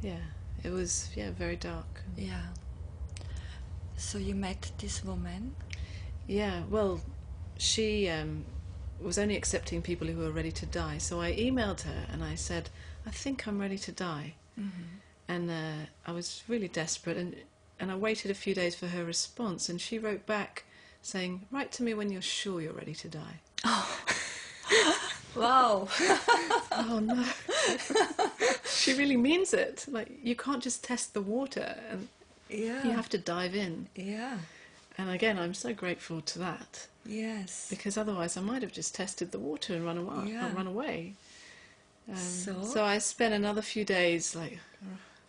Yeah, it was, very dark. Yeah. So you met this woman? Yeah, well, she was only accepting people who were ready to die. So I emailed her and I said, I think I'm ready to die. Mm-hmm. And I was really desperate, and I waited a few days for her response, and she wrote back saying, write to me when you're sure you're ready to die. Oh, wow. Oh no. She really means it. Like, you can't just test the water, and Yeah. you have to dive in. Yeah. And again, I'm so grateful to that, Yes. because otherwise I might have just tested the water and run away. Yeah. Run away. So? So I spent another few days like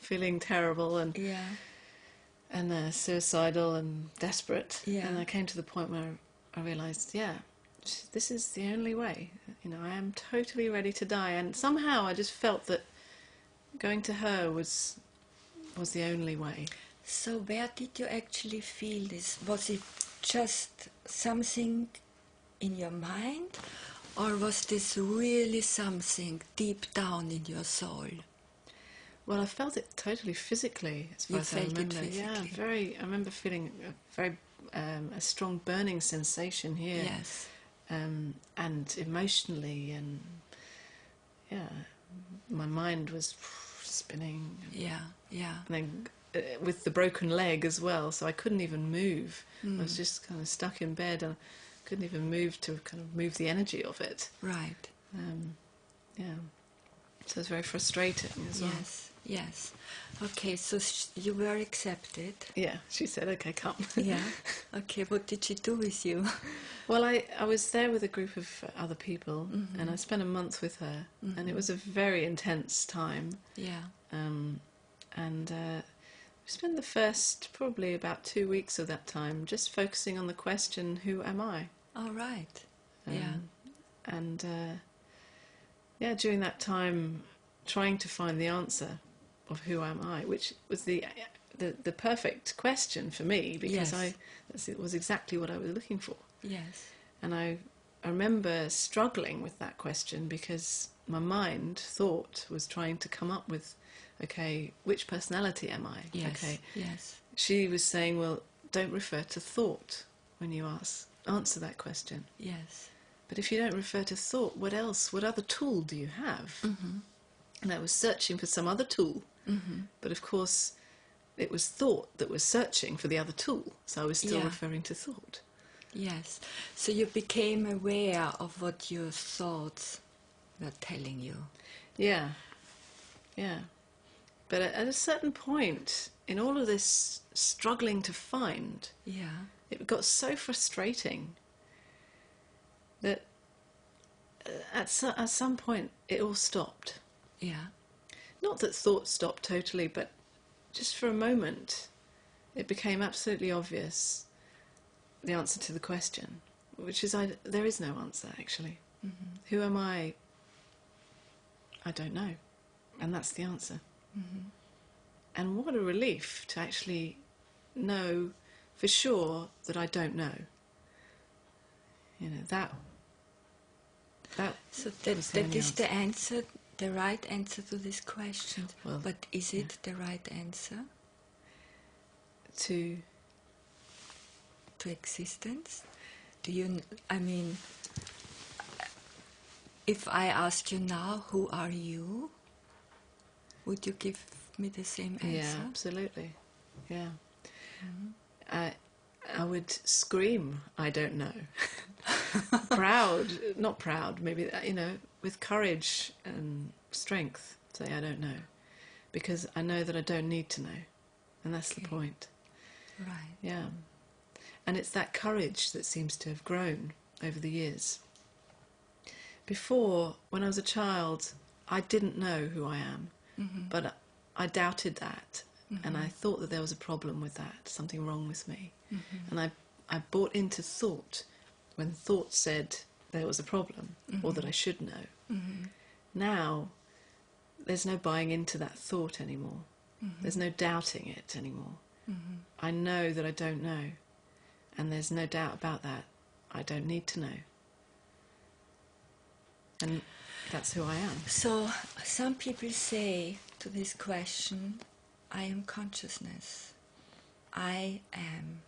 feeling terrible and Yeah. suicidal and desperate. Yeah. And I came to the point where I realised, this is the only way. I am totally ready to die. And somehow I just felt that going to her was the only way. So where did you actually feel this? Was it just something in your mind, or was this really something deep down in your soul? Well, I felt it totally physically, as far You as I felt it remember. physically. I remember feeling a strong burning sensation here. Yes. And emotionally, and my mind was spinning. Yeah, yeah. And then with the broken leg as well, so I couldn't even move. I was just kind of stuck in bed, and couldn't even move to kind of move the energy of it. Right. Yeah. So it's very frustrating as well. Yes, yes. Okay, so you were accepted. Yeah, she said, okay, come. Yeah. Okay, what did she do with you? Well, I was there with a group of other people, and I spent a month with her, and it was a very intense time. Yeah. And we spent the first probably about 2 weeks of that time just focusing on the question, who am I? All right. Yeah. And during that time, trying to find the answer of who am I, which was the perfect question for me, because Yes. it was exactly what I was looking for. Yes. And I remember struggling with that question, because my mind, thought, was trying to come up with, okay, which personality am I? Yes. Okay. Yes. She was saying, well, don't refer to thought when you answer that question. Yes. But if you don't refer to thought, what else? What other tool do you have? Mm-hmm. And I was searching for some other tool. Mm-hmm. But of course, it was thought that was searching for the other tool. So I was still referring to thought. Yes. So you became aware of what your thoughts were telling you. Yeah. Yeah. But at a certain point, in all of this struggling to find, it got so frustrating that at some point it all stopped. Yeah. Not that thought stopped totally, but just for a moment it became absolutely obvious the answer to the question, which is there is no answer, actually. Mm-hmm. Who am I? I don't know. And that's the answer. Mm-hmm. And what a relief to actually know for sure that I don't know. That so that is the answer, the right answer to this question. Well, but is it the right answer to existence? If I asked you now, who are you, would you give me the same answer? Yeah, absolutely. Yeah. Mm-hmm. I would scream, I don't know. Not proud, maybe, with courage and strength, say I don't know. Because I know that I don't need to know. And that's the point. Right. Yeah. And it's that courage that seems to have grown over the years. Before, when I was a child, I didn't know who I am, but I doubted that, and I thought that there was a problem with that, something wrong with me. And I bought into thought when thought said there was a problem, or that I should know. Now, there's no buying into that thought anymore. There's no doubting it anymore. I know that I don't know, and there's no doubt about that. I don't need to know. And that's who I am. So some people say to this question, I am consciousness. I am.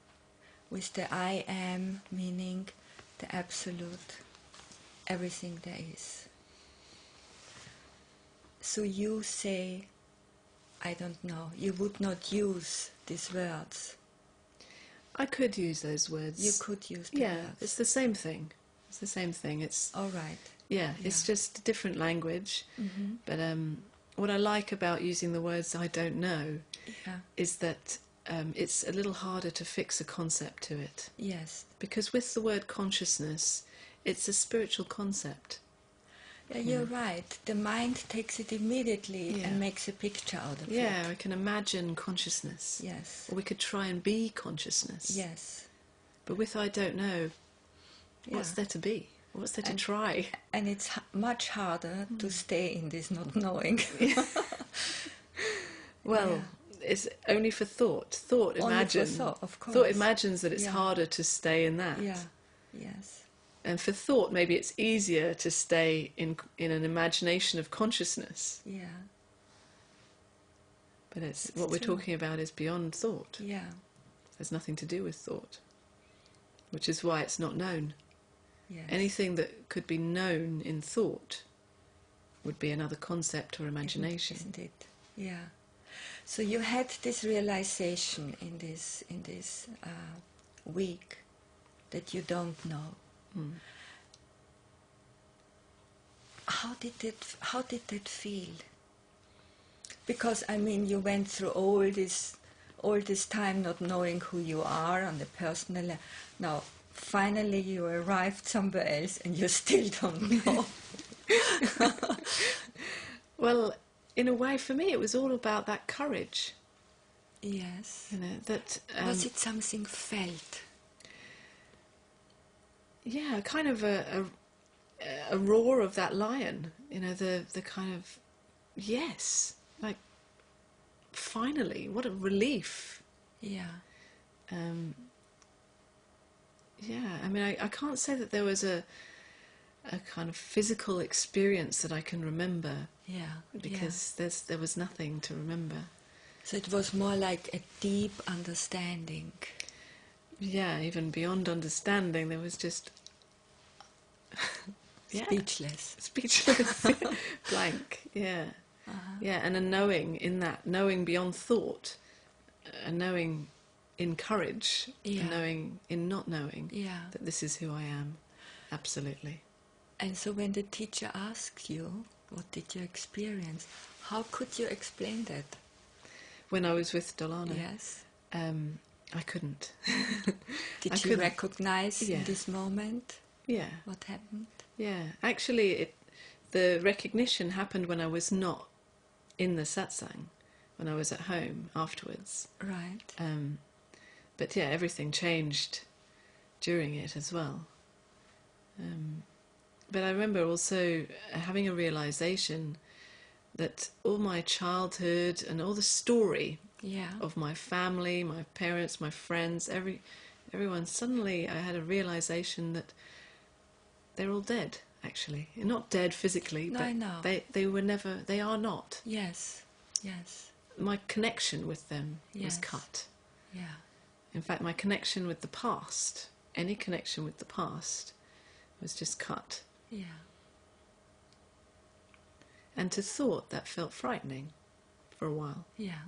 With the I am meaning the absolute, everything there is. So you say, I don't know, you would not use these words. I could use those words. You could use the Yeah, words. it's the same thing. It's the same thing. It's All right. yeah, it's just a different language. Mm-hmm. But what I like about using the words I don't know Yeah. is that it's a little harder to fix a concept to it. Yes. Because with the word consciousness, it's a spiritual concept. Yeah, you're right. The mind takes it immediately Yeah. and makes a picture out of it. Yeah, we can imagine consciousness. Yes. Or we could try and be consciousness. Yes. But with I don't know, what's Yeah. there to be? What's there to try? And it's much harder to stay in this not knowing. Well, it's only for thought. Thought Only imagines. for thought, of course. Thought imagines that it's Yeah. harder to stay in that. Yeah. Yes. And for thought, maybe it's easier to stay in an imagination of consciousness. Yeah. But it's It's what we're true. talking about is beyond thought. Yeah. There's nothing to do with thought, which is why it's not known. Yes. Anything that could be known in thought would be another concept or imagination. Isn't it? Yeah. So you had this realization in this week that you don't know. Mm. How did that feel? Because I mean, you went through all this time not knowing who you are on the personal level. Now, finally, you arrived somewhere else, and you still don't know. Well, in a way, for me, it was all about that courage. Yes. You know that. Was it something felt? Yeah, kind of a roar of that lion. You know, the kind of yes, like finally, what a relief. Yeah. Yeah, I mean, I can't say that there was a kind of physical experience that I can remember Yeah. because there was nothing to remember. So it was more like a deep understanding. Yeah, even beyond understanding, there was just yeah, speechless, blank. Yeah, yeah, and a knowing in that, knowing beyond thought, a knowing in courage, a knowing in not knowing that this is who I am, absolutely. And so when the teacher asks you, what did you experience? How could you explain that? When I was with Dolana, Yes. I couldn't. Did you recognize in this moment what happened? Yeah, actually, the recognition happened when I was not in the satsang, when I was at home afterwards. Right. But yeah, everything changed during it as well. But I remember also having a realization that all my childhood and all the story of my family, my parents, my friends, everyone, suddenly I had a realization that they're all dead, actually. Not dead physically, No, but I know. they were never, they are not. Yes, yes. My connection with them was cut. Yeah. In fact, my connection with the past, any connection with the past, was just cut. Yeah. And to thought, that felt frightening for a while. Yeah.